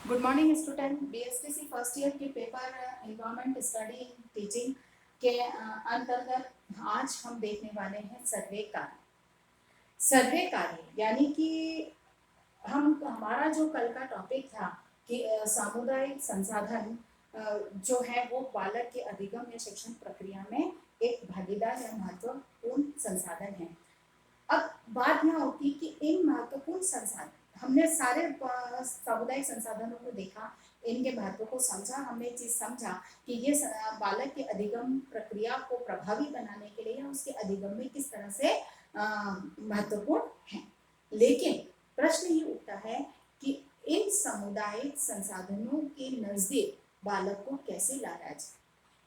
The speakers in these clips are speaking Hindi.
Good morning student. BSTC first year के पेपर एनवायरमेंट स्टडी टीचिंग के अंतर्गत आज हम देखने वाले हैं सर्वे कार्य। सर्वे कार्य यानी कि हमारा जो कल का टॉपिक था कि सामुदायिक संसाधन जो है वो बालक के अधिगम या शिक्षण प्रक्रिया में एक भागीदार या महत्वपूर्ण संसाधन है। अब बात यह होती कि इन महत्वपूर्ण संसाधन हमने सारे सामुदायिक संसाधनों को देखा, इनके महत्व को समझा। हमने चीज समझा कि ये बालक के अधिगम प्रक्रिया को प्रभावी बनाने के लिए या उसके अधिगम में किस तरह से महत्वपूर्ण है। लेकिन प्रश्न ये उठता है कि इन सामुदायिक संसाधनों के नजदीक बालक को कैसे लाया जाए,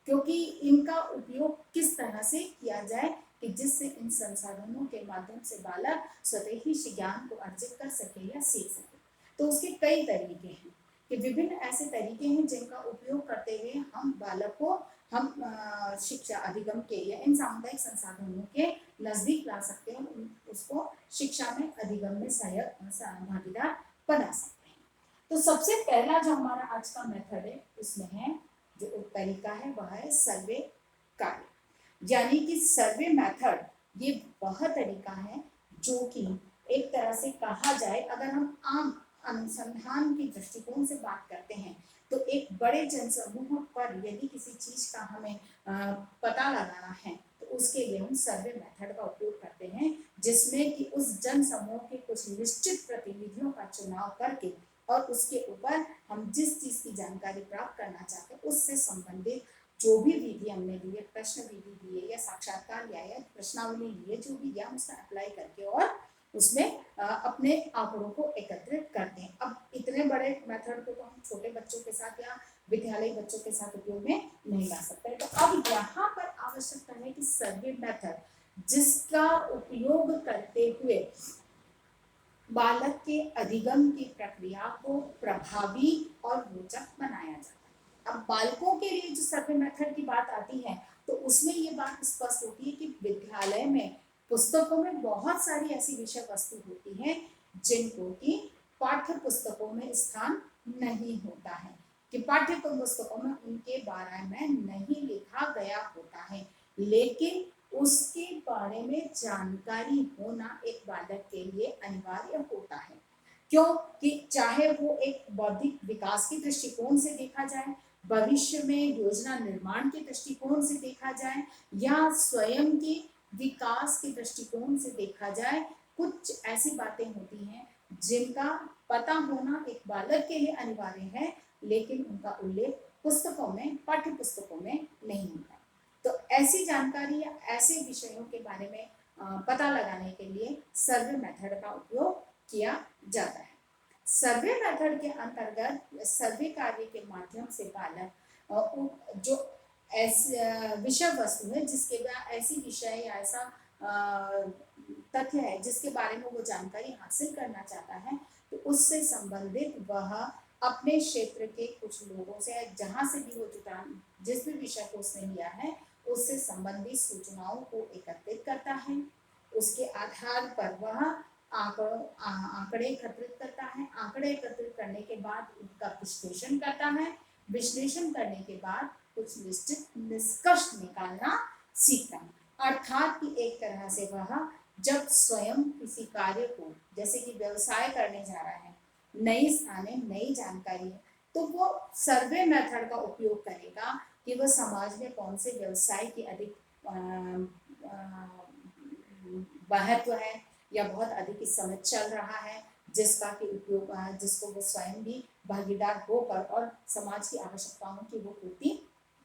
क्योंकि इनका उपयोग किस तरह से किया जाए कि जिससे इन संसाधनों के माध्यम से बालक स्वतः ही ज्ञान को अर्जित कर सके या सीख सके। तो उसके कई तरीके हैं कि विभिन्न ऐसे तरीके हैं जिनका उपयोग करते हुए हम बालक को शिक्षा अधिगम के या इन सामुदायिक संसाधनों के नजदीक ला सकते हैं, उसको शिक्षा में अधिगम में सहायक भागीदार बना सकते हैं। तो सबसे पहला जो हमारा आज का मेथड है उसमें है जो तरीका है वह है सर्वे कार्य, यानी कि सर्वे मेथड। ये वह तरीका है जो कि एक तरह से कहा जाए, अगर हम आम अनुसंधान के दृष्टिकोण से बात करते हैं तो एक बड़े जनसमूह पर यदि किसी चीज का हमें पता लगाना है तो उसके लिए हम सर्वे मेथड का उपयोग करते हैं, जिसमें कि उस जनसमूह के कुछ निश्चित प्रतिनिधियों का चुनाव करके और उसके ऊपर हम जिस चीज की जानकारी प्राप्त करना चाहते हैं उससे संबंधित जो भी विधि हमने ली है, प्रश्न विधि ली है या साक्षात्कार लिया है, प्रश्नावली ली है, जो भी लिया उसका अप्लाई करके और उसमें अपने आंकड़ों को एकत्रित करते हैं। अब इतने बड़े मेथड को तो हम छोटे बच्चों के साथ या विद्यालय बच्चों के साथ उपयोग में नहीं ला सकते। तो अब यहाँ पर आवश्यकता है कि सर्वे मेथड जिसका उपयोग करते हुए बालक के अधिगम की प्रक्रिया को प्रभावी और रोचक बनाया जाता है। अब बालकों के लिए जो सर्वे मेथड की बात आती है तो उसमें ये बात स्पष्ट होती है कि विद्यालय में पुस्तकों में बहुत सारी ऐसी विषय वस्तु होती है जिनको कि पाठ्य पुस्तकों में स्थान नहीं होता है, कि पाठ्य पुस्तकों में उनके बारे में नहीं लिखा गया होता है, लेकिन उसके बारे में जानकारी होना एक बालक के लिए अनिवार्य होता है। क्यों कि चाहे वो एक बौद्धिक विकास के दृष्टिकोण से देखा जाए, भविष्य में योजना निर्माण के दृष्टिकोण से देखा जाए या स्वयं के विकास के दृष्टिकोण से देखा जाए, कुछ ऐसी बातें होती हैं जिनका पता होना एक बालक के लिए अनिवार्य है, लेकिन उनका उल्लेख पुस्तकों में, पाठ्य पुस्तकों में नहीं होता। तो ऐसी जानकारी या ऐसे विषयों के बारे में पता लगाने के लिए सर्वे मेथड का उपयोग किया जाता है। सर्वे मेथड के अंतर्गत सर्वे कार्य के माध्यम से बालक जो ऐसे विषय वस्तु है जिसके ऐसी विषय या ऐसा तथ्य है जिसके बारे में वो जानकारी हासिल करना चाहता है, तो उससे संबंधित वह अपने क्षेत्र के कुछ लोगों से, जहां से भी वो जुटा, जिस भी विषय को उसने लिया है उससे संबंधित सूचनाओं को एकत्रित करता है। उसके आधार पर वह आंकड़े एकत्रित करता है। आंकड़े एकत्रित करने के बाद उनका विश्लेषण करता है। विश्लेषण करने के बाद कुछ निश्चित निष्कर्ष निकालना सीखता है। अर्थात कि एक तरह से वह जब स्वयं किसी कार्य को, जैसे कि व्यवसाय करने जा रहा है, नई स्थाने, नई जानकारी है, तो वो सर्वे मेथड का उपयोग करेगा कि वह समाज में कौन से व्यवसाय की अधिक महत्व है या बहुत अधिक इस समय चल रहा है, जिसका कि उपयोग जिसको वो स्वयं भी भागीदार होकर और समाज की आवश्यकताओं की वो पूर्ति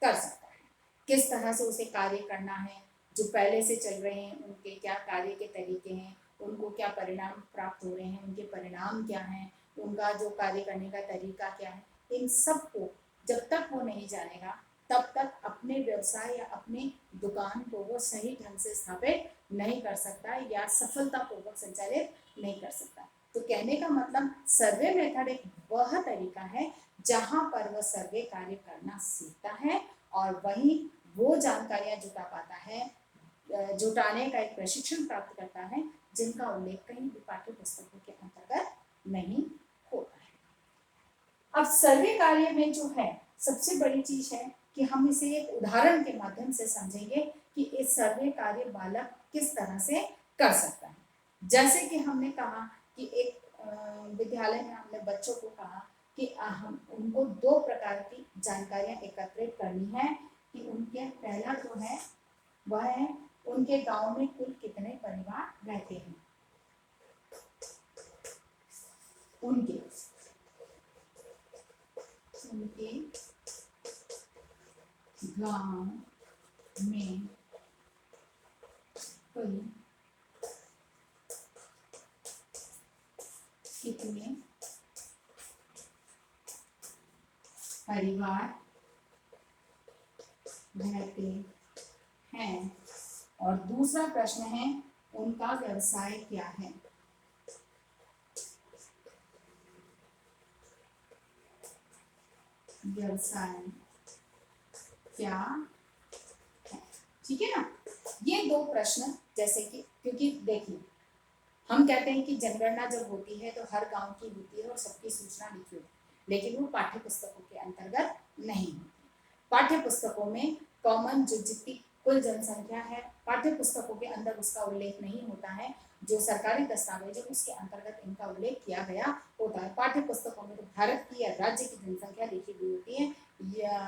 कर सकता है। किस तरह से उसे कार्य करना है, जो पहले से चल रहे हैं उनके क्या कार्य के तरीके हैं, उनको क्या परिणाम प्राप्त हो रहे हैं, उनके परिणाम क्या हैं, उनका जो कार्य करने का तरीका क्या है, इन सब को जब तक वो नहीं जानेगा तब तक अपने व्यवसाय या अपनी दुकान को वो सही ढंग से स्थापित नहीं कर सकता या सफलतापूर्वक संचालित नहीं कर सकता। तो कहने का मतलब सर्वे मेथड एक वह तरीका है जहां पर वह सर्वे कार्य करना सीखता है और वहीं वो जानकारियां जुटा पाता है, जुटाने का एक प्रशिक्षण प्राप्त करता है जिनका उल्लेख कहीं भी पाठ्य पुस्तकों के अंतर्गत नहीं होता है। अब सर्वे कार्य में जो है सबसे बड़ी चीज है कि हम इसे एक उदाहरण के माध्यम से समझेंगे कि इस सर्वे कार्य बालक किस तरह से कर सकता है। जैसे कि हमने कहा कि एक विद्यालय में हमने बच्चों को कहा कि हम उनको 2 प्रकार की जानकारियां एकत्रित करनी है कि उनके पहला जो है वह है उनके गांव में कुल कितने परिवार रहते हैं, उनके गांव में कुल कितने परिवार रहते हैं, और दूसरा प्रश्न है उनका व्यवसाय क्या है। व्यवसाय क्या है, ठीक है ना। ये 2 प्रश्न, जैसे कि क्योंकि देखिए हम कहते हैं कि जनगणना जब होती है तो हर गांव की होती है और सबकी सूचना लिखी होती है, लेकिन वो पाठ्य पुस्तकों के अंतर्गत नहीं होती। पाठ्य पुस्तकों में कॉमन जो जितनी कुल जनसंख्या है पाठ्य पुस्तकों के अंदर उसका उल्लेख नहीं होता है, जो सरकारी दस्तावेज है उसके अंतर्गत इनका उल्लेख किया गया होता है। पाठ्य पुस्तकों में तो भारत की या राज्य की जनसंख्या लिखी हुई होती है या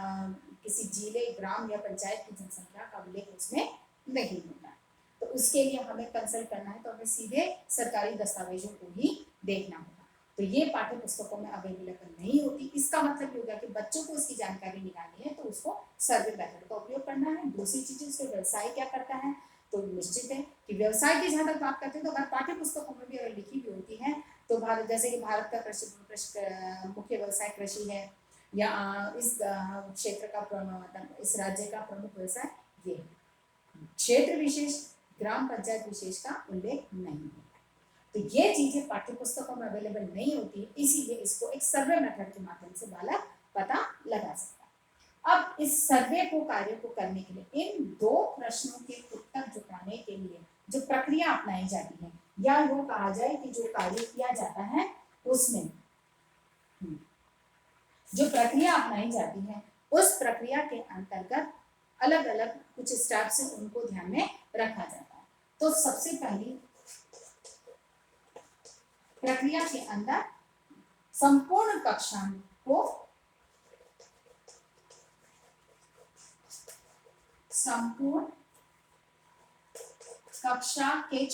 किसी जिले ग्राम या पंचायत की जनसंख्या का उल्लेख उसमें नहीं होता है। तो उसके लिए हमें कंसल्ट करना है तो हमें सीधे सरकारी दस्तावेजों को ही देखना होगा। तो ये पाठ्य पुस्तकों में अवेलेबल नहीं होती। इसका मतलब ये हो गया कि बच्चों को इसकी जानकारी निकालनी है तो उसको सर्वे मेथड का उपयोग करना है। दूसरी चीज उसके व्यवसाय क्या करता है, तो निश्चित है कि व्यवसाय की जहां तक बात करते हैं तो अगर पाठ्य पुस्तकों में भी अगर लिखी हुई होती है तो भारत, जैसे कि भारत का कृषि मुख्य व्यवसाय कृषि है या इस क्षेत्र का इस राज्य का प्रमुख व्यवसाय ये है, क्षेत्र विशेष ग्राम पंचायत विशेष का उल्लेख नहीं है। तो ये चीजें पाठ्य पुस्तकों में अवेलेबल नहीं होती, इसीलिए इसको एक सर्वे मेथड के माध्यम से बालक पता लगा सकता है। अब इस सर्वे को कार्य को करने के लिए इन 2 प्रश्नों के उत्तर जुटाने के लिए जो प्रक्रिया अपनाई जाती है या वो कहा जाए कि जो कार्य किया जाता है उसमें जो प्रक्रिया अपनाई जाती है उस प्रक्रिया के अंतर्गत अलग अलग कुछ स्टेप्स हैं उनको ध्यान में रखा जाता है। तो सबसे पहली प्रक्रिया के अंदर संपूर्ण कक्षा को संपूर्ण कक्षा के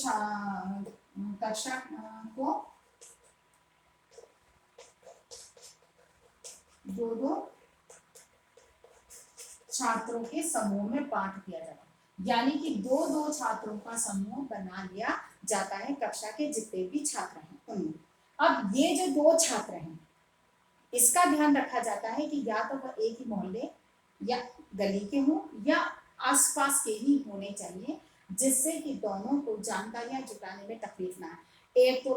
कक्षा को 2-2 छात्रों के समूह में बांट दिया जाता है, यानी कि 2-2 छात्रों का समूह बना लिया जाता है कक्षा के जितने भी छात्र हैं उनमें। अब ये जो 2 छात्र हैं इसका ध्यान रखा जाता है कि या तो वह एक ही मोहल्ले या गली के हों या आसपास के ही होने चाहिए, जिससे कि दोनों को जानकारियां जुटाने में तकलीफ ना आए। एक तो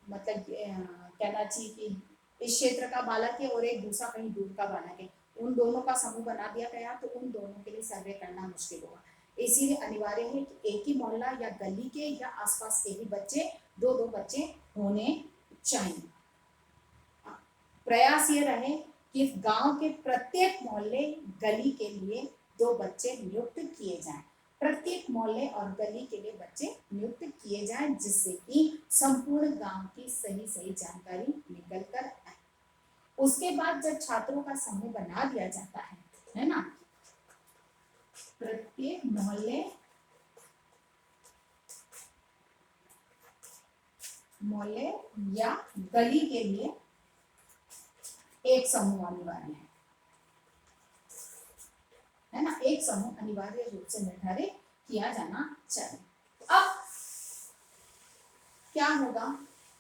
मतलब कहना चाहिए कि इस क्षेत्र का बालक है और एक दूसरा कहीं दूर का बालक है, उन दोनों का समूह बना दिया गया तो उन दोनों के लिए सर्वे करना मुश्किल होगा। इसीलिए अनिवार्य है कि एक ही मोहल्ला या गली के या आसपास के ही बच्चे 2-2 बच्चे होने चाहिए। प्रयास ये रहे कि गांव के प्रत्येक मोहल्ले गली के लिए 2 बच्चे नियुक्त किए जाएं, प्रत्येक मोहल्ले और गली के लिए बच्चे नियुक्त किए जाएं, जिससे कि संपूर्ण गांव की सही सही जानकारी निकल कर आए। उसके बाद जब छात्रों का समूह बना दिया जाता है ना, प्रत्येक मोहल्ले या गली के लिए एक समूह अनिवार्य है ना, एक समूह अनिवार्य रूप से निर्धारित किया जाना चाहिए। अब क्या होगा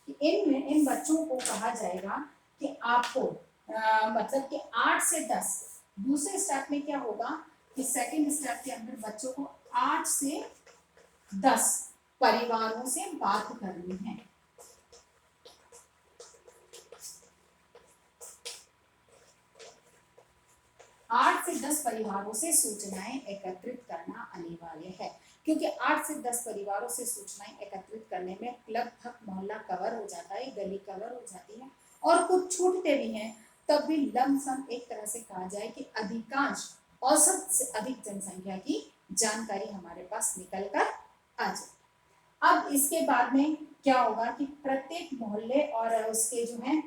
कि इन बच्चों को कहा जाएगा कि आपको मतलब कि 8 से 10, दूसरे स्टेप में क्या होगा कि सेकंड स्टेप के अंदर बच्चों को 8 से 10 परिवारों से बात करनी है। 8 से 10 परिवारों से सूचनाएं एकत्रित करना अनिवार्य है, क्योंकि 8 से 10 परिवारों से सूचनाएं एकत्रित करने में लगभग मोहल्ला कवर हो जाता है, गली कवर हो जाती है, और कुछ छूटते भी हैं, तब भी लमसम एक तरह से कहा जाए कि अधिकांश औसत से अधिक जनसंख्या की जानकारी हमारे पास निकल कर आ जाए। अब इसके बाद में क्या होगा कि प्रत्येक मोहल्ले और उसके जो है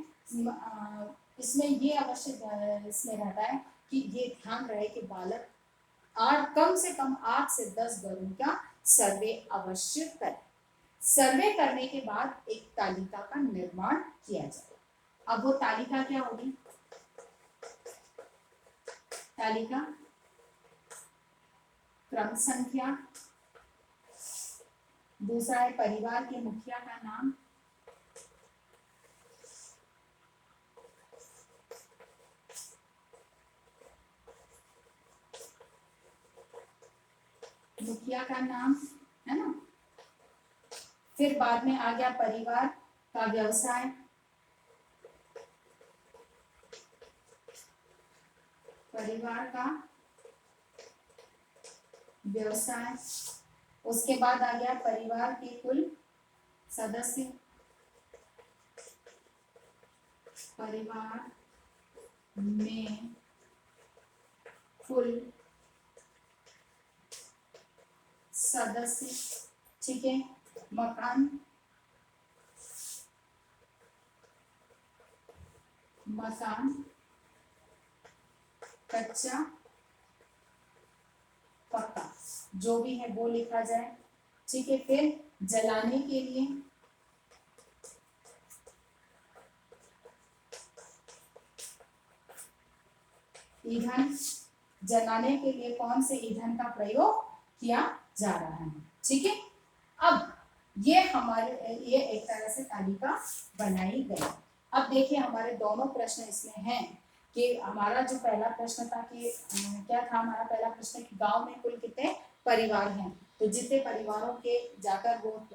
इसमें ये अवश्य इसमें रहता है कि ये ध्यान रहे कि बालक आठ कम से कम 8 से 10 घरों का सर्वे अवश्य करें। सर्वे करने के बाद एक तालिका का निर्माण किया जाए। अब वो तालिका क्या होगी? तालिका क्रम संख्या, दूसरा है परिवार के मुखिया का नाम, मुखिया का नाम है ना। फिर बाद में आ गया परिवार का व्यवसाय, परिवार का व्यवसाय। उसके बाद आ गया परिवार के कुल सदस्य, परिवार में कुल सदस्य, ठीक है। मकान, मकान कच्चा पक्का जो भी है वो लिखा जाए, ठीक है। फिर जलाने के लिए ईंधन, जलाने के लिए कौन से ईंधन का प्रयोग किया जा रहा है, ठीक है। अब ये हमारे ये एक तरह से तालिका बनाई गई। अब देखिए हमारे दोनों प्रश्न इसमें हैं कि हमारा जो पहला प्रश्न था कि क्या था हमारा पहला प्रश्न कि गांव में कुल कितने परिवार हैं, तो जितने परिवारों के जाकर वो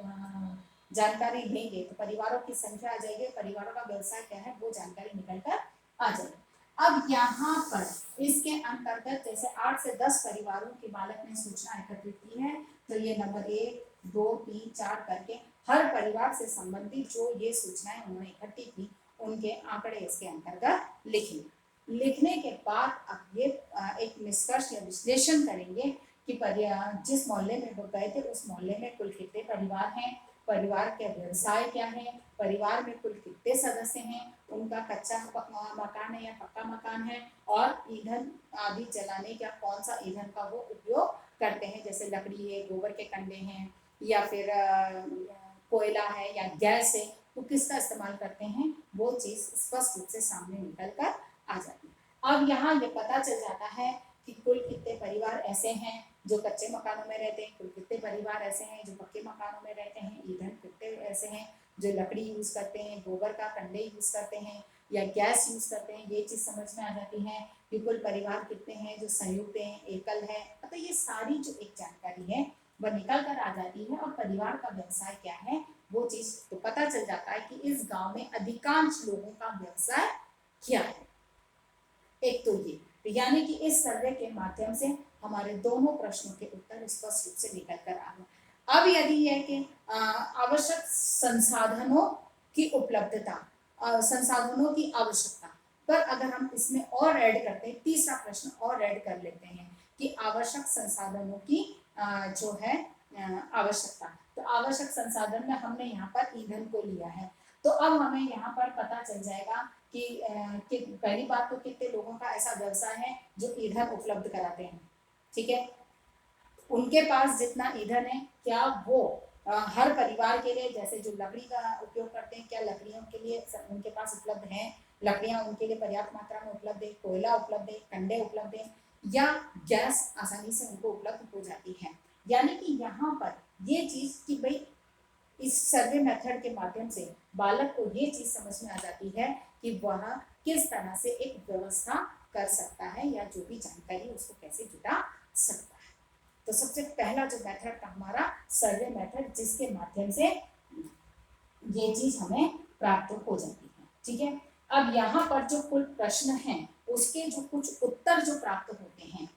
जानकारी देंगे तो परिवारों की संख्या आ जाएगी, परिवारों का व्यवसाय क्या है वो जानकारी निकल कर आ जाएगी। अब यहाँ पर इसके अंतर्गत जैसे 8 से 10 परिवारों के बालक ने सूचना एकत्रित की है, तो ये नंबर 1, 2, 3, 4 करके हर परिवार से संबंधित जो ये सूचनाएं उन्होंने इकट्ठी की उनके आंकड़े इसके अंतर्गत लिखेंगे। लिखने के बाद अब ये एक निष्कर्ष या विश्लेषण करेंगे कि जिस मोहल्ले में वो गए थे उस मोहल्ले में कुल कितने परिवार हैं, परिवार के व्यवसाय क्या है, परिवार में कुल कितने सदस्य हैं, उनका कच्चा मकान है या पक्का मकान है, और ईंधन आदि जलाने का कौन सा ईंधन का वो उपयोग करते हैं, जैसे लकड़ी है, गोबर के कंडे हैं, या फिर कोयला है या गैस है, तो किसका इस्तेमाल करते हैं वो चीज़ स्पष्ट रूप से सामने निकल कर आ जाती है। अब यहाँ ये पता चल जाता है कि कुल कितने परिवार ऐसे हैं जो कच्चे मकानों में रहते हैं, कुल कितने परिवार ऐसे हैं जो पक्के मकानों में रहते हैं, ईंधन कितने ऐसे हैं जो लकड़ी यूज़ करते हैं, गोबर का कंडे यूज़ करते हैं या गैस यूज़ करते हैं, ये चीज़ समझ में आ जाती है कि कुल परिवार कितने हैं जो संयुक्त हैं, एकल है, तो ये सारी जो एक जानकारी है वह निकल कर आ जाती है। और परिवार का व्यवसाय क्या है वो चीज़ तो पता चल जाता है कि इस गांव में अधिकांश लोगों का व्यवसाय क्या है। एक तो ये, यानी कि इस सर्वे के माध्यम से हमारे दोनों प्रश्नों के उत्तर स्पष्ट रूप से निकल कर आ गए। अब यदि यह कि आवश्यक संसाधनों की उपलब्धता, संसाधनों की आवश्यकता पर अगर हम इसमें और ऐड करते हैं, तीसरा प्रश्न और ऐड कर लेते हैं कि आवश्यक संसाधनों की जो है आवश्यकता, तो आवश्यक संसाधन में हमने यहाँ पर ईंधन को लिया है, तो अब हमें यहाँ पर पता चल जाएगा कि पहली बात तो कितने लोगों का ऐसा व्यवसाय है जो ईंधन उपलब्ध कराते हैं, ठीक है। उनके पास जितना ईंधन है क्या वो हर परिवार के लिए, जैसे जो लकड़ी का उपयोग करते हैं, क्या लकड़ियों के लिए उनके पास उपलब्ध है, लकड़ियां उनके लिए पर्याप्त मात्रा में उपलब्ध है, कोयला उपलब्ध है, कंडे उपलब्ध है, या गैस आसानी से उनको उपलब्ध हो जाती है। यानी कि यहाँ पर ये चीज कि भाई इस सर्वे मेथड के माध्यम से बालक को ये चीज समझ में आ जाती है कि वह किस तरह से एक व्यवस्था कर सकता है या जो भी जानकारी उसको कैसे जुटा सकता है। तो सबसे पहला जो मेथड था हमारा सर्वे मेथड, जिसके माध्यम से ये चीज हमें प्राप्त हो जाती है, ठीक है। अब यहाँ पर जो कुल प्रश्न हैं उसके जो कुछ उत्तर जो प्राप्त होते हैं,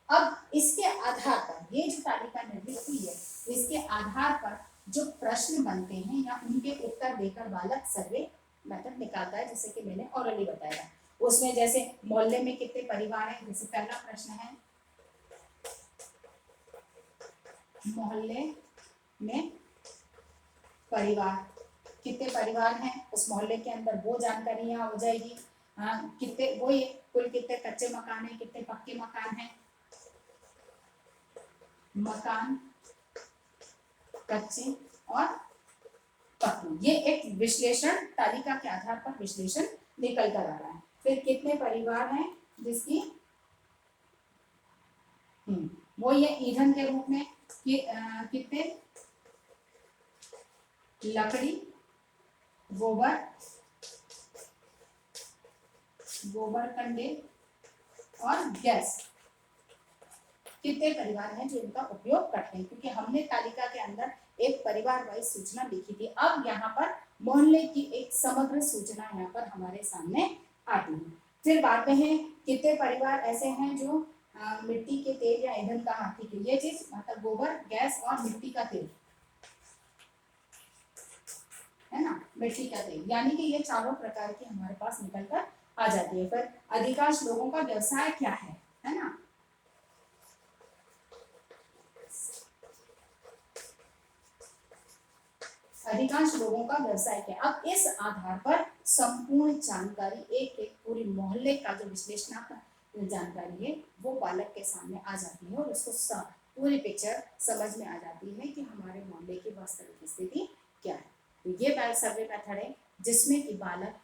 अब इसके आधार पर ये जो तालिका निर्मित हुई है इसके आधार पर जो प्रश्न बनते हैं या उनके उत्तर देकर बालक सर्वे मेथड निकालता है, जैसे कि मैंने ऑरली बताया। उसमें जैसे मोहल्ले में कितने परिवार हैं, जैसे पहला प्रश्न है मोहल्ले में परिवार कितने परिवार हैं, उस मोहल्ले के अंदर वो जानकारी यहाँ हो जाएगी। कितने वो ये कुल कितने कच्चे मकान हैं, कितने पक्के मकान हैं, मकान कच्चे और पक्के, ये एक विश्लेषण तालिका के आधार पर विश्लेषण निकल कर आ रहा है। फिर कितने परिवार हैं जिसकी वो ये ईंधन के रूप में कितने लकड़ी गोबर कंडे और गैस, कितने परिवार हैं जो इनका उपयोग करते हैं, क्योंकि हमने तालिका के अंदर एक परिवार वाइज सूचना लिखी थी। अब यहाँ पर मोहल्ले की एक समग्र सूचना यहाँ पर हमारे सामने आती है। फिर बातें हैं कितने परिवार ऐसे हैं जो मिट्टी के तेल या ईंधन का ठीक है, ये चीज मतलब गोबर गैस और मिट्टी का तेल है ना, मिट्टी का तेल, यानी कि ये चारों प्रकार की हमारे पास निकल कर आ जाती है। फिर अधिकांश लोगों का व्यवसाय क्या है ना, अधिकांश लोगों का व्यवसाय क्या। अब इस आधार पर संपूर्ण जानकारी एक एक पूरी मोहल्ले का जो विश्लेषणात्मक जानकारी है वो बालक के सामने आ जाती है और उसको पूरी पिक्चर समझ में आ जाती है कि हमारे मोहल्ले की वास्तविक स्थिति क्या है। तो ये सर्वे मेथड है जिसमें कि बालक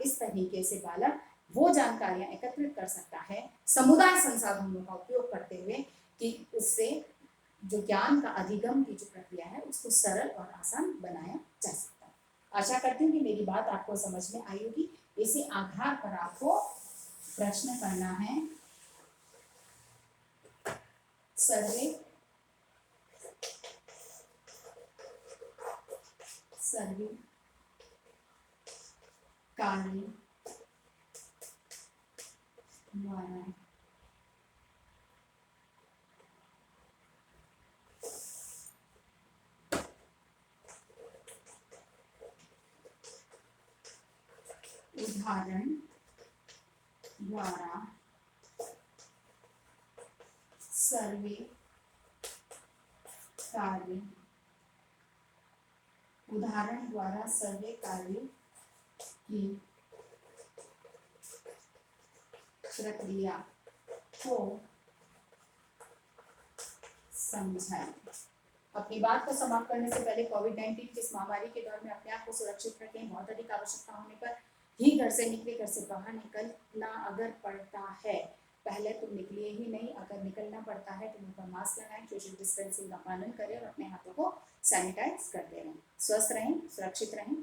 इस तरीके से बालक वो जानकारियां एकत्रित कर सकता है समुदाय संसाधनों का उपयोग करते हुए कि उससे जो ज्ञान का अधिगम की जो प्रक्रिया है उसको सरल और आसान बनाया जा सकता है। आशा करती हूँ कि मेरी बात आपको समझ में आई होगी। इसी आधार पर आपको प्रश्न करना है सर्वे कार्य द्वारा उदाहरण द्वारा सर्वे कार्य उदाहरण द्वारा सर्वे कार्य की प्रक्रिया को समझाएं। अपनी बात को समाप्त करने से पहले कोविड-19 की इस महामारी के दौर में अपने आप को सुरक्षित रखें। बहुत अधिक आवश्यकता होने पर ही घर से निकले, घर से बाहर निकलना अगर पड़ता है पहले तो निकलिए ही नहीं, अगर निकलना पड़ता है तो मुंह पर मास्क लगाएं, सोशल डिस्टेंसिंग का पालन करें और अपने हाथों को सैनिटाइज करते रहें। स्वस्थ रहें, सुरक्षित रहें।